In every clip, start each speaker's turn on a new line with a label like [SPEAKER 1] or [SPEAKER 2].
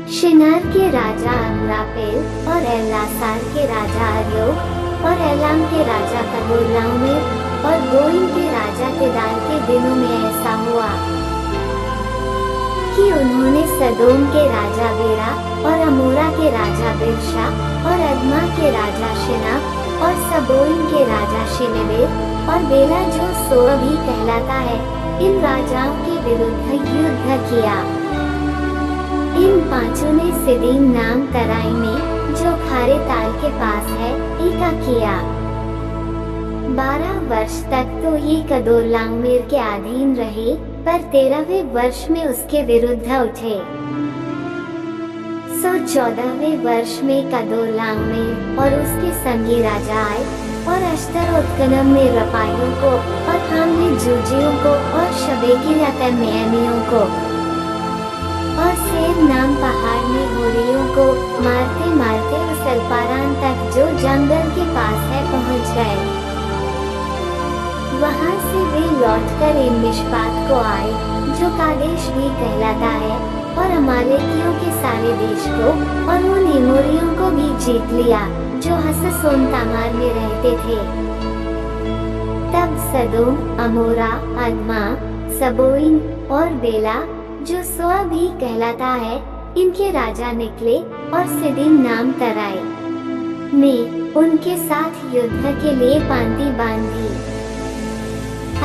[SPEAKER 1] शिनार के राजा अमरापेल और एल्लासार के राजा अर्योग और एलाम के राजा कदोर्लाओमेर और गोइम के राजा केदार के दिनों में ऐसा हुआ कि उन्होंने सदोम के राजा बेरा और अमोरा के राजा बिरशा और अदमा के राजा शिना और सबोइम के राजा शिनेबेर और बेला जो सोअ भी कहलाता है, इन राजाओं के विरुद्ध युद्ध किया। इन पांचों ने सिदीम नाम तराई में, जो खारे ताल के पास है, एका किया। 12 वर्ष तक तो ये कदोर्लाओमेर के अधीन रहे, पर 13वें वर्ष में उसके विरुद्ध उठे। 14वें वर्ष में कदोर्लाओमेर और उसके संगी राजा आए और अश्तरोत्कनम में रपाइयों को और हाम में जूजियों को और शबेकियातमेनियों को और सेर नाम पहाड़ में होरियों को मारते मारते उस अल्पारान तक जो जंगल के पास है पहुंच गए। वहां से वे लौटकर मिशपात को आए, जो कादेश भी कहलाता है, और अमालेकियों के सारे देश को और उन एमोरियों को भी जीत लिया, जो हससोन तामार में रहते थे। तब सदोम, अमोरा, अदमा, सबोइम और बेला, जो सोअ भी कहलाता है, इनके राजा निकले और सिदीम नाम तराई ने उनके साथ युद्ध के लिए पांति बांधी।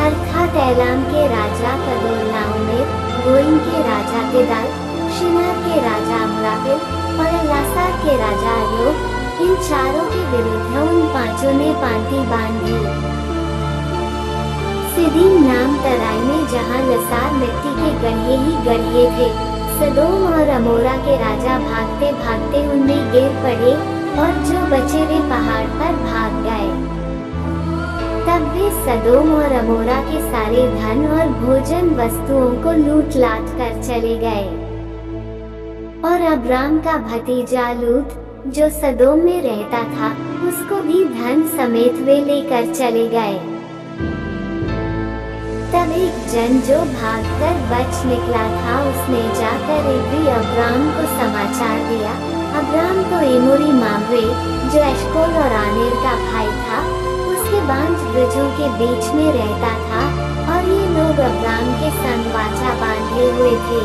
[SPEAKER 1] अर्थात एलाम के राजा कदोर्लाओमेर, गोइम के राजा केदार, शिनार के राजा अमरापेल और एल्लासार के राजा अर्योग, इन चारों के विरुद्ध उन पांचों ने पांति बांधी। सिदीम नाम तराई में जहाँ लसार मिट्टी के गढ़े ही गढ़े थे, सदोम और अमोरा के राजा भागते भागते उनमें गिर पड़े और जो बचे वे पहाड़ पर भाग गए। तब वे सदोम और अमोरा के सारे धन और भोजन वस्तुओं को लूट लाट कर चले गए। और अब्राम का भतीजा लूत, जो सदोम में रहता था, उसको भी धन समेत वे लेकर चले गए। तब एक जन जो भागकर बच निकला था, उसने जाकर इब्री अब्राम को समाचार दिया। अब्राम तो एमोरी मामरे, जो एशकोल और आनेर का भाई था, उसके बांझ ब्रजों के बीच में रहता था, और ये लोग अब्राम के संग वाचा बांधे हुए थे।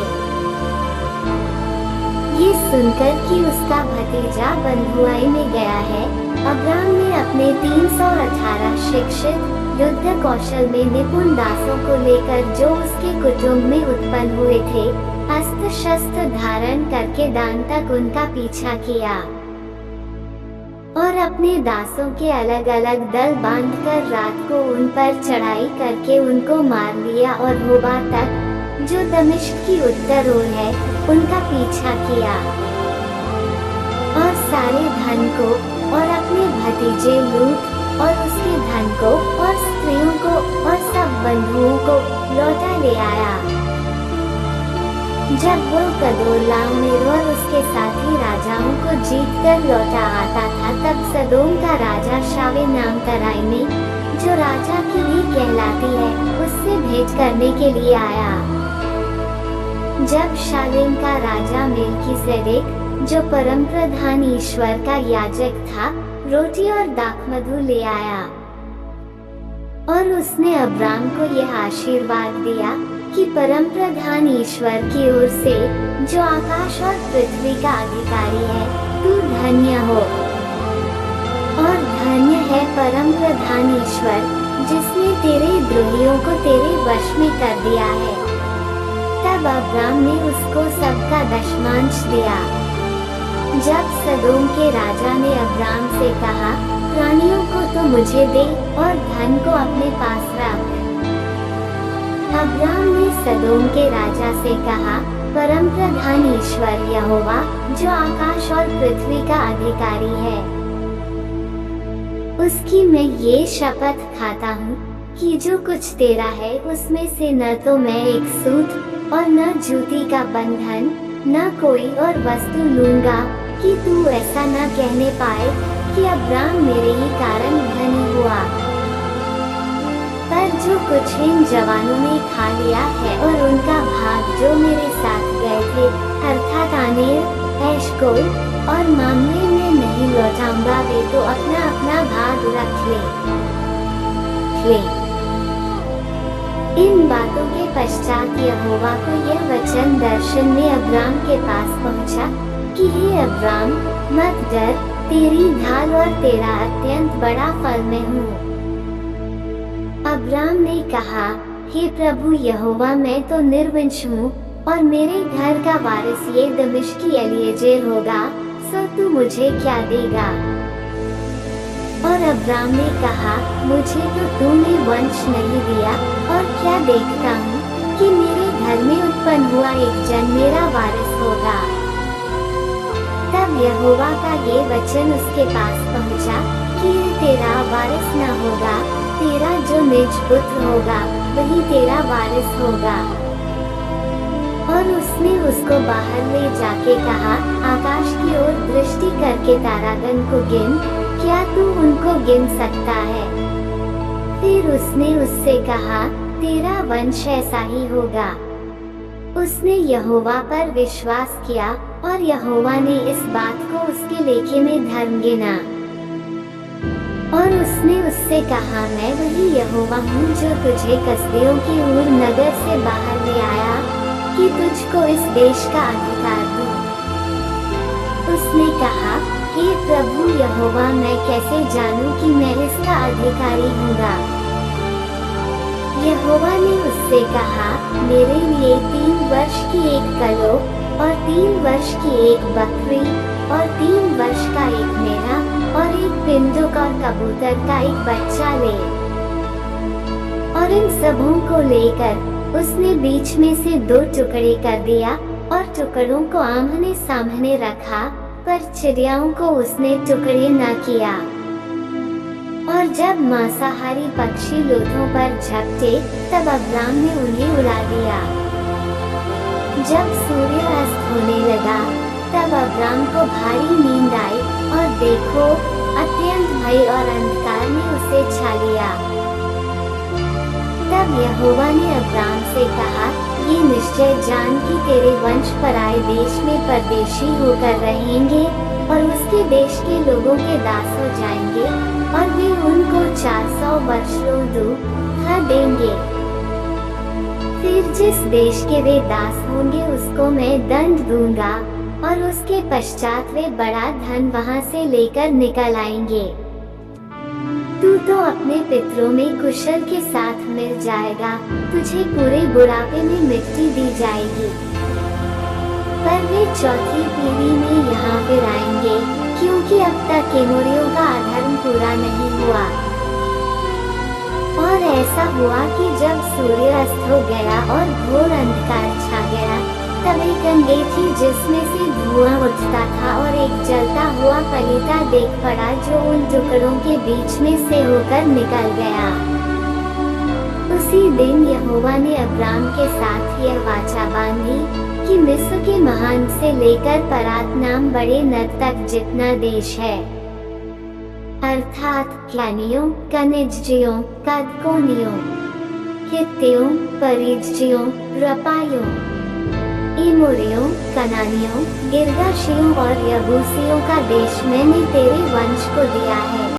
[SPEAKER 1] ये सुनकर कि उसका भतीजा बंधुआई में गया है, अब्राम ने अपने 318 शिक्षित युद्ध कौशल में निपुण दासों को लेकर, जो उसके कुटुंब में उत्पन्न हुए थे, अस्त्र शस्त्र धारण करके दान तक उनका पीछा किया और अपने दासों के अलग अलग दल बांधकर रात को उन पर चढ़ाई करके उनको मार लिया और होबा तक, जो दमिश्क की उत्तर ओर है, उनका पीछा किया और सारे धन को और अपने भतीजे लूत और उसके धन को और स्त्रियों को और सब बंधुओं को लौटा ले आया। जब वो कदोर्लाओमेर और उसके साथी राजाओं को जीतकर लौटा आता था, तब सदोम का राजा शावे नाम तराई में, जो राजा की भी कहलाती है, उससे भेंट करने के लिए आया। जब शालेम का राजा मेल्कीसेदेक, जो परम प्रधान ईश्वर का याजक था, रोटी और दाखमधु ले आया और उसने अब्राम को यह आशीर्वाद दिया कि परम प्रधान ईश्वर की ओर से, जो आकाश और पृथ्वी का अधिकारी है, तू धन्य हो और धन्य है परम प्रधान ईश्वर, जिसने तेरे द्रोहियों को तेरे वश में कर दिया है। तब अब्राम ने उसको सबका दशमांश दिया। जब सदोम के राजा ने अब्राम से कहा, प्राणियों को तो मुझे दे और धन को अपने पास रख। अब्राम ने सदोम के राजा से कहा, परम प्रधान ईश्वर यहोवा, जो आकाश और पृथ्वी का अधिकारी है, उसकी मैं ये शपथ खाता हूँ कि जो कुछ तेरा है, उसमें से न तो मैं एक सूत और न जूती का बंधन, न कोई और वस्तु लूंगा, कि तू ऐसा न कहने पाए कि अब्राम मेरे ही कारण धनी हुआ। पर जो कुछ इन जवानों ने खा लिया है और उनका भाग जो मेरे साथ गए थे, अर्थात आनेर, एशकोल और मामले में नहीं लौटाऊंगा, वे तो अपना अपना भाग रख ले। इन बातों के पश्चात यहोवा को यह वचन दर्शन में अब्राम के पास पहुंचा कि हे अब्राम, मत डर, तेरी ढाल और तेरा अत्यंत बड़ा फल मैं हूँ। अब्राम ने कहा, हे प्रभु यहोवा, मैं तो निर्वंश हूँ और मेरे घर का वारिस ये दमिश्की एलीएजेर होगा, सो तू मुझे क्या देगा? और अब्राम ने कहा, मुझे तो तूने वंश नहीं दिया, और क्या देखता हूँ कि मेरे घर में उत्पन्न हुआ एक जन मेरा वारिस होगा। तब यहोवा का ये वचन उसके पास पहुँचा कि तेरा वारिस न होगा, तेरा जो निज पुत्र होगा वही तेरा वारिस होगा। और उसने उसको बाहर ले जाके कहा, आकाश की ओर दृष्टि करके तारागण को गिन, क्या तू उनको गिन सकता है? फिर उसने उससे कहा, तेरा वंश ऐसा ही होगा। उसने यहोवा पर विश्वास किया और यहोवा ने इस बात को उसके लेखे में धर्म गिना। और उसने उससे कहा, मैं वही यहोवा हूँ जो तुझे कसदियों की ऊर नगर से बाहर ले आया कि तुझको इस देश का अधिकार दूं। उसने कहा, हे प्रभु यहोवा, मैं कैसे जानूं कि मैं इसका अधिकारी हूँगा? यहोवा ने उससे कहा, मेरे लिए 3 वर्ष की एक कलो और 3 वर्ष की एक बकरी और 3 वर्ष का एक मेढ़ा और एक पिंडुक और कबूतर का एक बच्चा ले। और इन सबों को लेकर उसने बीच में से 2 टुकड़े कर दिया और टुकड़ों को आमने सामने रखा, पर चिड़ियाओं को उसने टुकड़े न किया। और जब मांसाहारी पक्षी लोथों पर झपटे, तब अब्राम ने उन्हें उड़ा दिया। जब सूर्य अस्त होने लगा, तब अब्राम को भारी नींद आई, और देखो, अत्यंत भय और अंधकार ने उसे छा लिया। तब यहोवा ने अब्राम से कहा, ये निश्चय जान कि तेरे वंश पराए देश में परदेशी होकर रहेंगे और उसके देश के लोगों के दास हो जाएंगे, और वे उनको 400 वर्षों दुख देंगे। फिर जिस देश के वे दास होंगे उसको मैं दंड दूंगा, और उसके पश्चात वे बड़ा धन वहां से लेकर निकल आएंगे। तू तो अपने पितरों में कुशल के साथ मिल जाएगा, तुझे पूरे बुढ़ापे में मिट्टी दी जाएगी। पर वे 4थी पीढ़ी में यहाँ फिर आएंगे, क्योंकि अब तक एमोरियों का अधर्म पूरा नहीं हुआ। और ऐसा हुआ कि जब सूर्य अस्त हो गया और घोर अंधकार छा गया, तब एक अंगीठी जिसमें से धुआं उठता था और एक जलता हुआ पलीता देख पड़ा जो उन टुकड़ों के बीच में से होकर निकल गया। उसी दिन यहोवा ने अब्राम के साथ यह वाचा बांधी कि मिस्र के महान से लेकर परात नाम बड़े नद तक जितना देश है, अर्थात क्यानियों, कनिज्जियों, कदकोनियों, हित्तियों, परिज्जियों, रपाइयों, एमोरियों, कनानियों, गिर्गाशियों और यबूसियों का देश मैंने तेरे वंश को दिया है।